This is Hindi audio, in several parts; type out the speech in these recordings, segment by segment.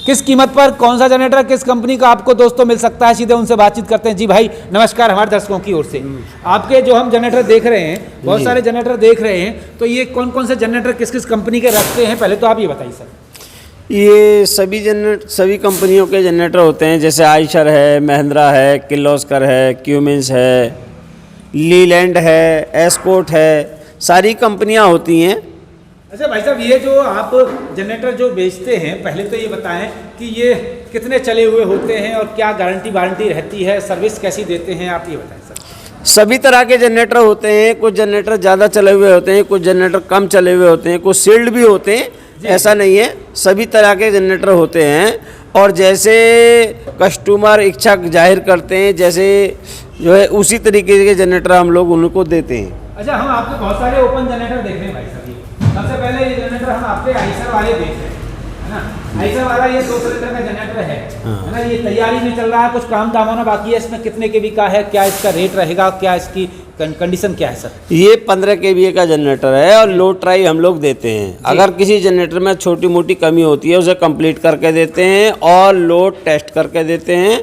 किस कीमत पर कौन सा जनरेटर किस कंपनी का आपको दोस्तों मिल सकता है, सीधे उनसे बातचीत करते हैं। जी भाई नमस्कार, हमारे दर्शकों की ओर से आपके जो हम जनरेटर देख रहे हैं, बहुत सारे जनरेटर देख रहे हैं, तो ये कौन कौन से जनरेटर किस किस कंपनी के रखते हैं, पहले तो आप ये बताइए सर। ये सभी कंपनियों के जनरेटर होते हैं, जैसे आइशर है, महिंद्रा है, किर्लोस्कर है, क्यूमिंस है, लीलैंड है, एस्कॉर्ट है, सारी कंपनियां होती हैं। अच्छा भाई साहब, ये जो आप जनरेटर जो बेचते हैं, पहले तो ये बताएं कि ये कितने चले हुए होते हैं और क्या गारंटी वारंटी रहती है, सर्विस कैसी देते हैं, आप ये बताएं सर। सभी तरह के जनरेटर होते हैं, कुछ जनरेटर ज़्यादा चले हुए होते हैं, कुछ जनरेटर कम चले हुए होते हैं, कुछ सील्ड भी होते हैं, ऐसा नहीं है, सभी तरह के जनरेटर होते हैं। और जैसे कस्टमर इच्छा जाहिर करते हैं, जैसे जो है उसी तरीके के जनरेटर हम लोग उनको देते हैं। अच्छा, हम आपके बहुत सारे ओपन जनरेटर देख रहे हैं भाई साहब। सबसे पहले ये जनरेटर हम आपके आइसर वाले देख रहे हैं, है ना। आइसर वाला ये 2 सिलेंडर का जनरेटर है ना। ये तैयारी में चल रहा है, कुछ काम दाम होना बाकी है। इसमें कितने केवी का है, क्या इसका रेट रहेगा, क्या इसकी कंडीशन क्या है सर? ये 15 kVA का जनरेटर है और लोड ट्राई हम लोग देते हैं। अगर किसी जनरेटर में छोटी मोटी कमी होती है उसे कंप्लीट करके देते हैं और लोड टेस्ट करके देते हैं।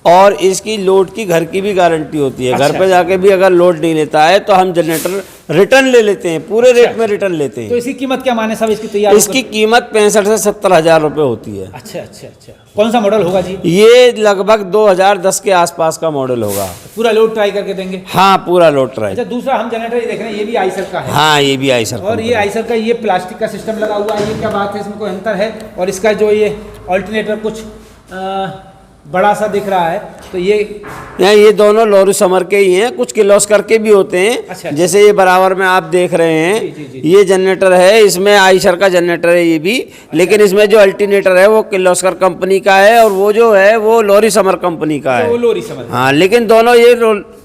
और इसकी लोड की घर की भी गारंटी होती है। अच्छा। घर पे जाके भी अगर लोड नहीं लेता है तो हम जनरेटर रिटर्न ले लेते हैं, पूरे रेट में रिटर्न लेते हैं। तो इसकी कीमत क्या माने साहब इसकी तैयारी? इसकी कीमत 65 से 70 हज़ार रुपये होती है। अच्छा अच्छा अच्छा, कौन सा मॉडल होगा जी? ये लगभग 2010 के आसपास का मॉडल होगा। पूरा लोड ट्राई करके देंगे? हाँ, पूरा लोड ट्राई। अच्छा, दूसरा हम जनरेटर ये देख रहे हैं, ये भी आइसर का है। हाँ, ये भी आइसर। और ये आइसर का ये प्लास्टिक का सिस्टम लगा हुआ है, ये क्या बात है, इसमें कोई अंतर है? और इसका जो ये ऑल्टरनेटर कुछ बड़ा सा दिख रहा है, तो ये दोनों लॉरी समर के ही हैं, कुछ किर्लोस्कर के भी होते हैं। अच्छा। जैसे ये बराबर में आप देख रहे हैं, जी। ये जनरेटर है, इसमें आइशर का जनरेटर है ये भी। लेकिन इसमें जो अल्टरनेटर है वो किर्लोस्कर कंपनी का है और वो जो है वो लॉरी समर कंपनी का है। वो लॉरी समर। हाँ, लेकिन दोनों ये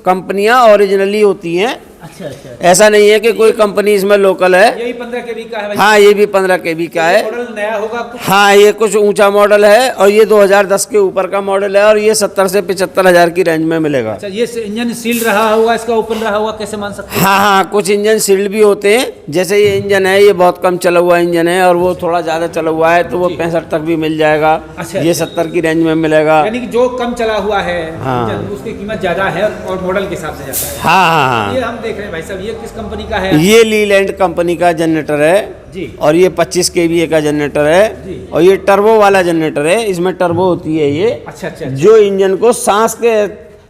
कंपनियां ओरिजिनली होती हैं। अच्छा अच्छा, ऐसा नहीं है कि कोई कंपनी इसमें लोकल है। यही 15 kV का है भाई? हाँ, ये भी 15 kV का है। मॉडल नया होगा कुछ? हाँ, ये कुछ ऊंचा मॉडल है और ये 2010 के ऊपर का मॉडल है और ये 70 से 75 हज़ार की रेंज में मिलेगा। अच्छा, ये इंजन सील्ड रहा होगा, इसका ओपन रहा होगा, कैसे मान सकते हैं? हाँ, कुछ इंजन सील्ड भी होते हैं। जैसे ये इंजन है, ये बहुत कम चला हुआ इंजन है और वो थोड़ा ज़्यादा चला हुआ है तो वो 65 तक भी मिल जाएगा। अच्छा, ये 70 की रेंज में मिलेगा। यानी कि जो कम चला हुआ है हाँ। इंजन, उसकी कीमत ज़्यादा है और मॉडल के हिसाब से ज़्यादा है। हाँ। ये हम देख रहे हैं भाई साहब, ये किस कंपनी का है? ये लीलैंड कंपनी का जनरेटर है जी। और ये 25 kVA का जनरेटर है जी। और ये टर्बो वाला जनरेटर है। इसमें टर्बो होती है ये। अच्छा अच्छा, जो इंजन को सांस के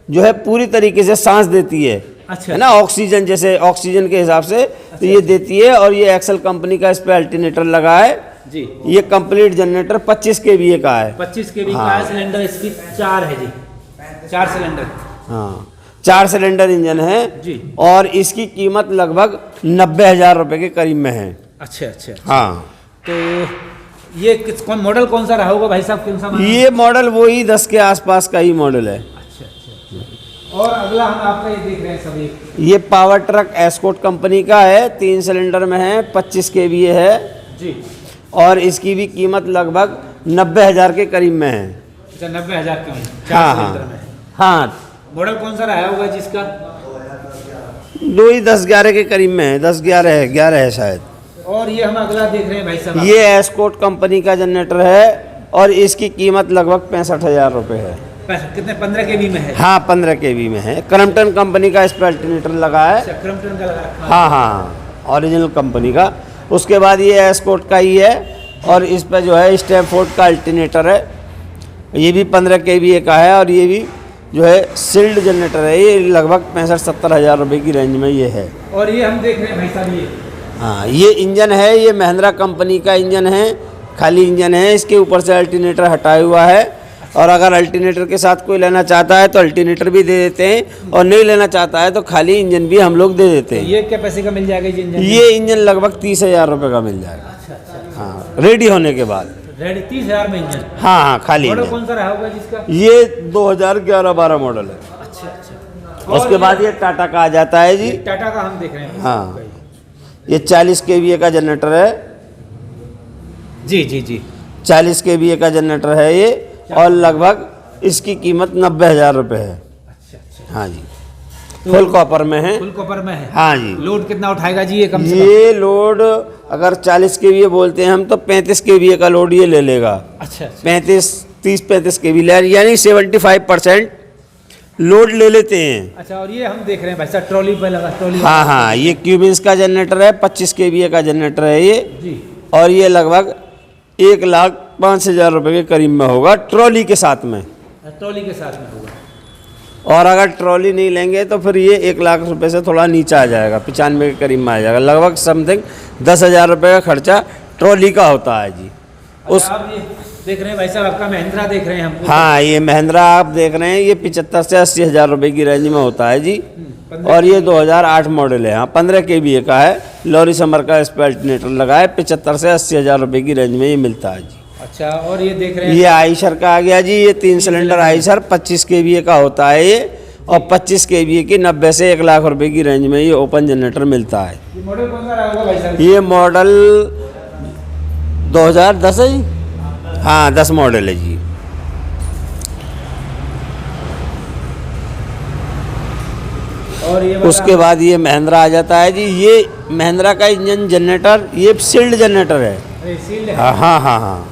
जो है पूरी तरीके से सांस देती है। अच्छा, है ना, ऑक्सीजन, जैसे ऑक्सीजन के हिसाब से तो ये देती है। और ये एक्सेल कंपनी का इस पे अल्टरनेटर लगा है जी। ये कंप्लीट जनरेटर 25 kVA का है। 25 kV का है। सिलेंडर इसकी 4 है जी, 4 सिलेंडर। हाँ, 4 सिलेंडर इंजन है जी। और इसकी कीमत लगभग 90 हज़ार रुपये के करीब में है। अच्छा अच्छा, हाँ, तो ये कौन मॉडल कौन सा रहा होगा भाई साहब, कौन सा मॉडल? ये मॉडल वही 10 के आसपास का ही मॉडल है। अच्छा अच्छा। और अगला हम आपका ये देख रहे हैं सभी, ये पावर ट्रक एस्कॉर्ट कंपनी का है, 3 सिलेंडर में है, 25 kVA है जी। और इसकी भी कीमत लगभग 90 हज़ार के करीब में है। अच्छा, 90,000 का है, 4 हाँ सिलेंडर में। हाँ, मॉडल कौन सा रहा होगा जिसका? 10-11 के करीब में है, 10-11 है शायद। और ये हम अगला देख रहे हैं भाई साहब, ये एस्कॉर्ट कंपनी का जनरेटर है और इसकी कीमत लगभग 65 हज़ार रुपये है। कितने, 15 kV में है? हाँ, 15 kV में है। क्रम्पटन कंपनी का इस पर अल्टरनेटर लगा है। अच्छा, क्रम्पटन का लगा रखा है। हाँ, ओरिजिनल कंपनी का। उसके बाद ये एस्कॉर्ट का ही है और इस पर जो है स्टैमफोर्ड का अल्टरनेटर है। ये भी 15 kVA का है और ये भी जो है सील्ड जनरेटर है। ये लगभग 65-70 हज़ार रुपये की रेंज में ये है। और ये हम देख रहे हैं भाई साहब, ये हाँ, ये इंजन है, ये महिंद्रा कंपनी का इंजन है, खाली इंजन है। इसके ऊपर से अल्टरनेटर हटाया हुआ है और अगर अल्टरनेटर के साथ कोई लेना चाहता है तो अल्टरनेटर भी दे देते हैं और नहीं लेना चाहता है तो खाली इंजन भी हम लोग दे देते हैं। ये क्या पैसे का मिल जाएगा ये इंजन? ये इंजन लगभग 30 हज़ार रुपये का मिल जाएगा। अच्छा अच्छा, हाँ, रेडी होने के बाद। रेडी 30,000 में इंजन? हाँ, खाली मॉडल इंजन। कौन सा रहा होगा जिसका? ये 2011-12 मॉडल है। अच्छा अच्छा। उसके बाद ये टाटा का आ जाता है जी। टाटा का हम देख रहे हैं। हाँ, ये 40 kVA का जनरेटर है। जी जी जी, 40 kVA का जनरेटर है ये और लगभग इसकी कीमत 90 हज़ार रुपये है। अच्छा अच्छा। हाँ जी। फुल कॉपर में है। फुल कॉपर में है। हाँ जी। लोड कितना उठाएगा जी ये कम से ये लोड अगर 40 kVA बोलते हैं हम तो 35 kVA का लोड ये ले लेगा। कम? अच्छा अच्छा 30-35 kVA यानी 75% लोड ले लेते हैं। अच्छा। और ये हम देख रहे हैं भाई साहब ट्रॉली पे लगा, ट्रॉली हाँ हाँ, ये क्यूबिन्स का जनरेटर है, 25 kVA का जनरेटर है ये। जी। और ये लगभग 1,05,000 रुपये के करीब में होगा ट्रॉली के साथ में। ट्रॉली के साथ में होगा। और अगर ट्रॉली नहीं लेंगे तो फिर ये 1,00,000 रुपये से थोड़ा नीचे आ जाएगा, 95 के करीब में आ जाएगा। लगभग समथिंग 10,000 रुपये का खर्चा ट्रॉली का होता है जी। उस आप ये देख रहे हैं भाई साहब आपका महिंद्रा देख रहे हैं हम। हाँ, ये महिंद्रा आप देख रहे हैं, ये 75 से 80 हज़ार रुपये की रेंज में होता है जी। और ये 2008 मॉडल है। हाँ, 15 kVA का है, लॉरी समर का इसपर अल्टरनेटर लगा है। 75 से 80 हज़ार रुपये की रेंज में ये मिलता है जी। अच्छा। और ये देख रहे हैं ये आइशर का आ गया जी, ये 3 सिलेंडर आइशर 25 kVA का होता है ये। और 25 kVA की 90 से 1,00,000 रुपये की रेंज में ये ओपन जनरेटर मिलता है। ये मॉडल कौन सा रहेगा भाई साहब? ये मॉडल 2010 है जी। हाँ, 10 मॉडल है जी। और ये उसके बाद ये महिंद्रा आ जाता है जी। ये महिंद्रा का इंजन जनरेटर, ये सील्ड जनरेटर है। सील्ड है। हाँ हाँ हाँ हाँ,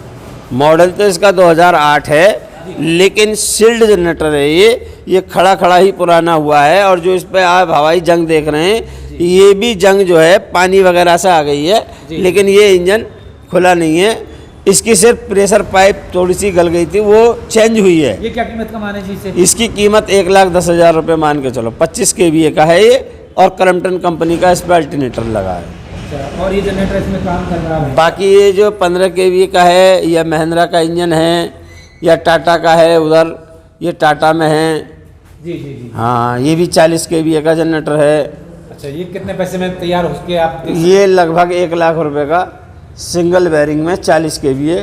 मॉडल तो इसका 2008 है, लेकिन सील्ड जनरेटर है ये खड़ा खड़ा ही पुराना हुआ है। और जो इस पे आप हवाई जंग देख रहे हैं, ये भी जंग जो है पानी वगैरह से आ गई है, लेकिन ये इंजन खुला नहीं है। इसकी सिर्फ प्रेशर पाइप थोड़ी सी गल गई थी, वो चेंज हुई है। ये क्या कीमत का माने जी इसे? इसकी कीमत 1,10,000 रुपये मान के चलो। 25 kVA का है ये, और क्रम्पटन कंपनी का इस पर अल्टरनेटर लगा है। अच्छा। और ये जनरेटर इसमें काम कर रहा है? बाकी ये जो 15 kVA का है, या महिंद्रा का इंजन है, या टाटा का है, उधर ये टाटा में है। जी जी जी। हाँ, ये भी 40 kVA का जनरेटर है। अच्छा। ये कितने पैसे में तैयार हो के आप? ये लगभग 1,00,000 रुपये का सिंगल बेरिंग में 40 kVA।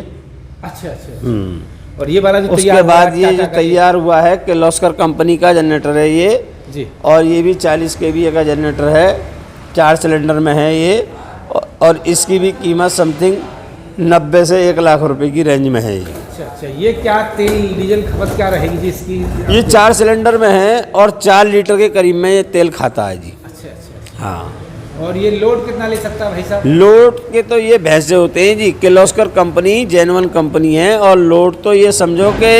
अच्छा अच्छा। और ये वाला जो उसके बाद ये जो तैयार हुआ है किर्लोस्कर कंपनी का जनरेटर है ये जी। और ये भी 40 kVA का जनरेटर है, 4 सिलेंडर में है ये। और इसकी भी कीमत समथिंग 90 से 1,00,000 रुपये की रेंज में है ये। अच्छा अच्छा। ये क्या तेल डीजल खपत क्या रहेगी जी इसकी? ये 4 सिलेंडर में है और 4 लीटर के करीब में ये तेल खाता है जी। अच्छा अच्छा। हाँ। और ये लोड कितना ले सकता है भाई साहब? लोड के तो ये भैंसे होते हैं जी। किर्लोस्कर कंपनी जेन्युइन कंपनी है, और लोड तो ये समझो कि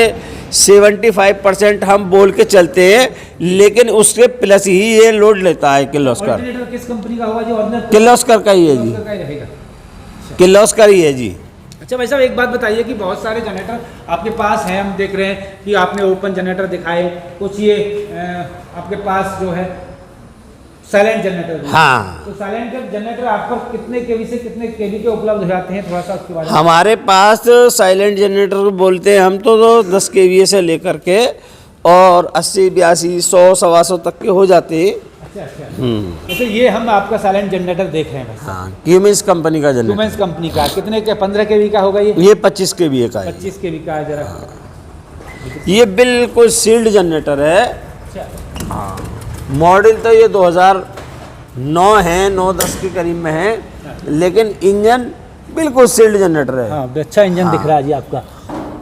75% हम बोल के चलते हैं, लेकिन उसके प्लस ही ये लोड लेता है किर्लोस्कर। अल्टरनेटर किस कंपनी का होगा जो ओरिजिनल? किर्लोस्कर का ही है जी, किर्लोस्कर का ही रहेगा। किर्लोस्कर ही है जी। अच्छा भाई साहब, एक बात बताइए कि बहुत सारे जनरेटर आपके पास हैं, हम देख रहे हैं कि आपने ओपन जनरेटर दिखाए, कुछ ये आपके पास जो है साइलेंट जनरेटर। हाँ, तो साइलेंट जनरेटर आप पर कितने केवी से कितने केवी के उपलब्ध हो जाते हैं, थोड़ा सा उसके बारे में? हमारे पास साइलेंट जनरेटर बोलते हैं हम तो 10 kVA से लेकर के और 80, 82, 100, 125 तक के हो जाते हैं। अच्छा अच्छा। जैसे ये हम आपका साइलेंट जनरेटर देख रहे हैं भाई साहब। हाँ, क्यूमिंस कंपनी का जनरेटर। क्यूमेंस कंपनी का कितने के? 15 केवी का होगा ये 25 kVA का है। 25 केवी का है जरा। ये बिल्कुल सील्ड जनरेटर है। अच्छा। हाँ, मॉडल तो ये 2009 है, 9-10 के करीब में है, लेकिन इंजन बिल्कुल सील्ड जनरेटर है। हाँ, अच्छा इंजन दिख रहा है जी आपका।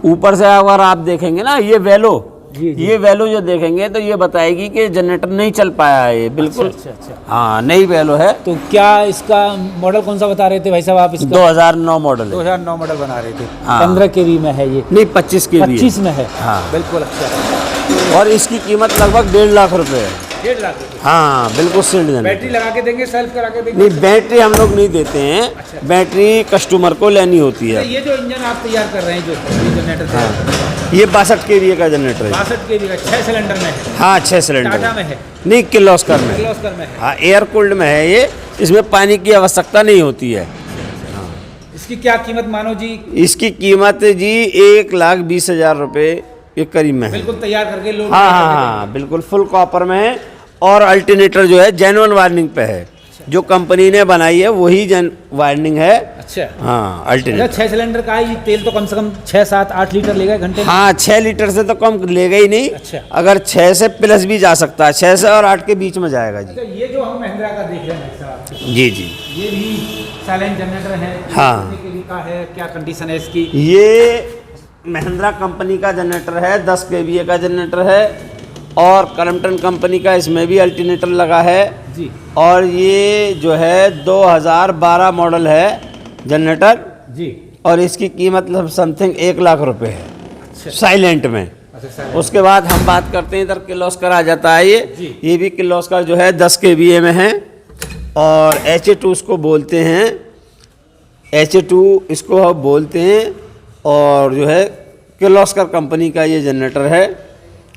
ऊपर से अगर आप देखेंगे ना, ये वेलो, जी, जी। ये वेलो जो देखेंगे तो ये बताएगी कि जनरेटर नहीं चल पाया है ये, बिल्कुल। अच्छा अच्छा। हाँ, नई वेलो है। तो क्या इसका मॉडल कौन सा बता रहे थे भाई साहब आप? इसका 2009 मॉडल है। 2009 मॉडल बना रहे थे। हाँ। 15 केवी में है ये? नहीं, 25 kVA। 25 में है। हाँ। बिल्कुल। अच्छा। और इसकी कीमत लगभग 1.5 लाख रुपए है। 1.5 लाख रुपए? हाँ, बिल्कुल सील्ड जनरेटर। बैटरी लगा के देंगे, सेल्फ करा के देंगे? नहीं, बैटरी हम लोग नहीं देते हैं। अच्छा। बैटरी कस्टमर को लेनी होती है। ये जो इंजन आप तैयार कर रहे हैं, जो ये जनरेटर तैयार कर रहे हैं, ये 62 kVA का जनरेटर है। 62 केवी का 6 सिलेंडर में है? हाँ, 6 सिलेंडर। टाटा में है? नहीं, किर्लोस्कर में। किर्लोस्कर में है। हाँ, एयर कूल्ड में है ये, इसमें पानी की आवश्यकता नहीं होती है। इसकी क्या कीमत मानो जी? इसकी कीमत जी 1,20,000 रुपये के करीब में है। बिल्कुल तैयार करके लोग? हाँ हाँ हाँ, बिल्कुल फुल कॉपर में है। और अल्टरनेटर जो है जेन्युइन वायरिंग पे है, जो कंपनी ने बनाई है वही वायरिंग है। अच्छा। हाँ, अल्टरनेटर। 6 सिलेंडर का है, ये तेल तो कम से कम 6, 7, 8 लीटर लेगा घंटे में? हाँ, 6 लीटर से तो कम लेगा ही नहीं। अच्छा। अगर 6 से प्लस भी जा सकता है, 6 से और 8 के बीच में जाएगा जी। अच्छा, ये जो हम महिंद्रा का देख रहे हैं भाई साहब, जी जी। ये भी साइलेंट जनरेटर है? हाँ। कितने केवी का है, क्या कंडीशन है इसकी? ये महिंद्रा कंपनी का जनरेटर है, 10 kVA का जनरेटर है। और क्रम्पटन कंपनी का इसमें भी अल्टरनेटर लगा है जी और ये जो है 2012 मॉडल है जनरेटर जी। और इसकी कीमत समथिंग 1 लाख रुपए है अच्छा साइलेंट में। अच्छा सर। उसके बाद हम बात करते हैं इधर किर्लोस्कर आ जाता है जी। ये भी किर्लोस्कर जो है 10 kVA में है और HA2 इसको बोलते हैं, HA2 इसको हम बोलते हैं और जो है किर्लोस्कर कंपनी का ये जनरेटर है,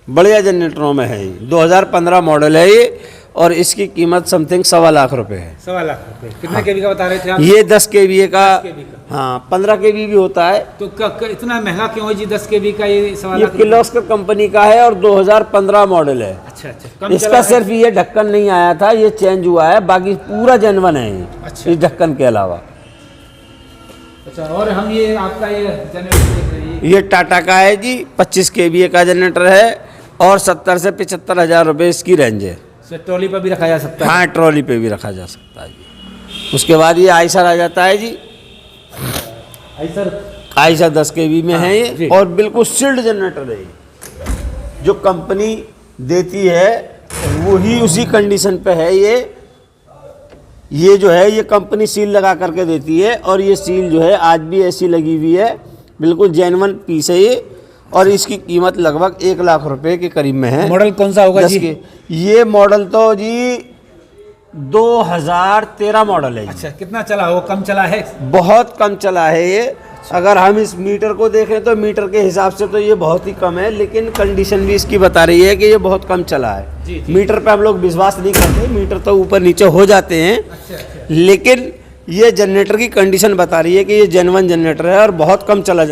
बढ़िया जनरेटरों में है। ये 2015 मॉडल है ये और इसकी कीमत समथिंग 1.25 लाख रुपए है। 1.25 लाख रुपए। कितने केवी का बता रहे थे आप? ये 10 kVA का, 10 kV का। हाँ 15 kV भी होता है। तो इतना महंगा क्यों है जी 10 केवी का ये 1.25 ये लाख? किर्लोस्कर कंपनी का है और 2015 मॉडल है। अच्छा अच्छा। कम चला इसका है? सिर्फ ये ढक्कन नहीं आया था, ये चेंज हुआ है, बाकी पूरा जेन्युइन है ये, अच्छा। इस ढक्कन के अलावा। अच्छा और हम ये आपका ये जनरेटर देख रहे हैं ये टाटा का है जी, 25 kVA का जनरेटर है और 70 से 75 हज़ार रुपये इसकी रेंज है। ये ट्रॉली पर भी रखा जा सकता है। हाँ ट्रॉली पे भी रखा जा सकता है जी। उसके बाद ये आयसर आ जाता है जी, आइसर आयसर 10 kV में है जी। ये और बिल्कुल सील्ड जनरेटर है ये। जो कंपनी देती है वही उसी कंडीशन पे है ये जो है ये कंपनी सील लगा करके देती है और ये सील जो है आज भी ऐसी लगी हुई है, बिल्कुल जेन्युइन पीस है ये और इसकी कीमत लगभग 1 लाख रुपए के करीब में है। मॉडल कौन सा होगा जी? ये मॉडल तो जी 2013 मॉडल है जी। अच्छा कितना चला हो? कम चला है? बहुत कम चला है ये। अगर हम इस मीटर को देखें तो मीटर के हिसाब से तो ये बहुत ही कम है, लेकिन कंडीशन भी इसकी बता रही है कि ये बहुत कम चला है। जी, जी। मीटर पे हम लोग विश्वास नहीं करते, मीटर तो ऊपर नीचे हो जाते हैं, अच्छा अच्छा। लेकिन ये जनरेटर की कंडीशन बता रही है कि ये जेन्युइन जनरेटर है और बहुत कम चला